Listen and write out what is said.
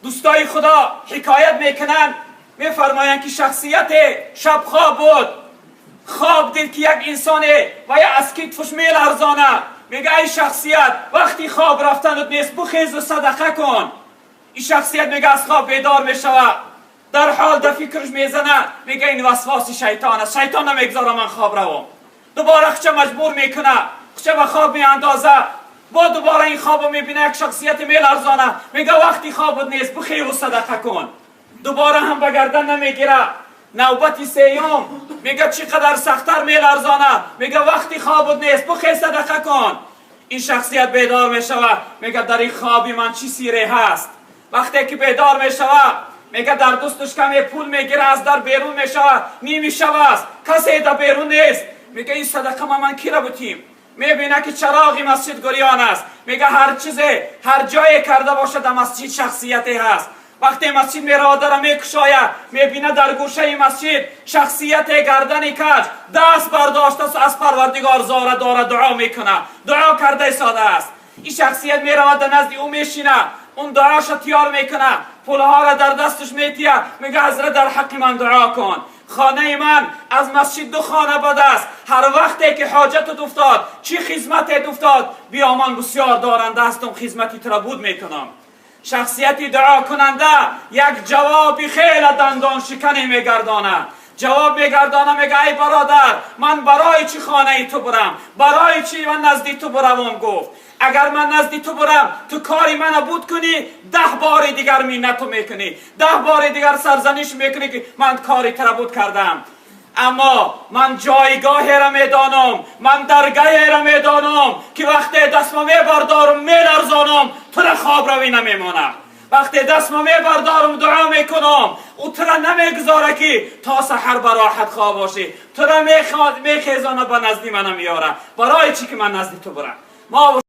دوستای خدا حکایت میکنن، میفرمایند که شخصیت شب خواب بود. خواب دید که یک انسانه و یا از کتفش میلرزانه. میگه ای شخصیت وقتی خواب رفتنت نیست بخیز و صدقه کن. این شخصیت میگه از خواب بیدار میشوه، در حال در فکرش میزنه، میگه این وسواس شیطان است، شیطان نمیگذاره من خواب روم. دوباره خچه مجبور میکنه، خچه به خواب میاندازه، با دوباره این خواب میبینه یک شخصیت میلرزانه، میگه وقتی خوابت نیست بخی و صدقه کن. دوباره هم به گردن نمیگیره. نوبت سیوم میگه چقدر سختتر میلرزانه، میگه وقتی خوابت نیست بخی صدقه کن. این شخصیت بیدار میشوه، میگه در این خوابی من چی سیره هست. وقتی که بیدار میشوه میگه در دستش کمی پول میگیره، از در بیرون میشوه، نیمی شب است، کسی در بیرون نیست. میگه این صدقه من کی را بتیم؟ میبینه که چراغی مسجد گریان است. میگه هر چیزی هر جایی کرده باشه در مسجد شخصیتی هست. وقتی مسجد میره داره میکشایه، میبینه در گوشه مسجد شخصیت گردن کج دست برداشته از پروردگار زاره داره دعا میکنه، دعا کرده ساده است. این شخصیت میره در نزد او میشینه، اون دعاش تیار میکنه، پولها را در دستش میتیه، میگه حضرت در حق من دعا کن. خانه من از مسجد 2 خانه بود است، هر وقتی که حاجت افتاد چی خدمت افتاد بیا من بسیار دارنده هستم، خدمتی ترا بود میکنم. شخصیتی دعا کننده یک جوابی خیلی دندان شکنی میگردانه، جواب میگردانه، میگه ای برادر من برای چی خانه ای تو برم، برای چی من نزدی تو بروم؟ گفت اگر من نزدی تو برم تو کاری من بود کنی 10 بار دیگر منتو میکنی، 10 بار دیگر سرزنش میکنی که من کاری تر بود کردم. اما من جایگاهی را میدانم، من درگاهی را میدانم که وقتی دستم میبردارم میلرزانم تو را خواب روی نمیمانم. وقتی دستم میبردارم دعا میکنم او تو را نمیگذاره که تا سحر براحت خواب باشی، تو را میخیزانه به نزدی من میاره. برای چی که من نزدی تو برم؟ ما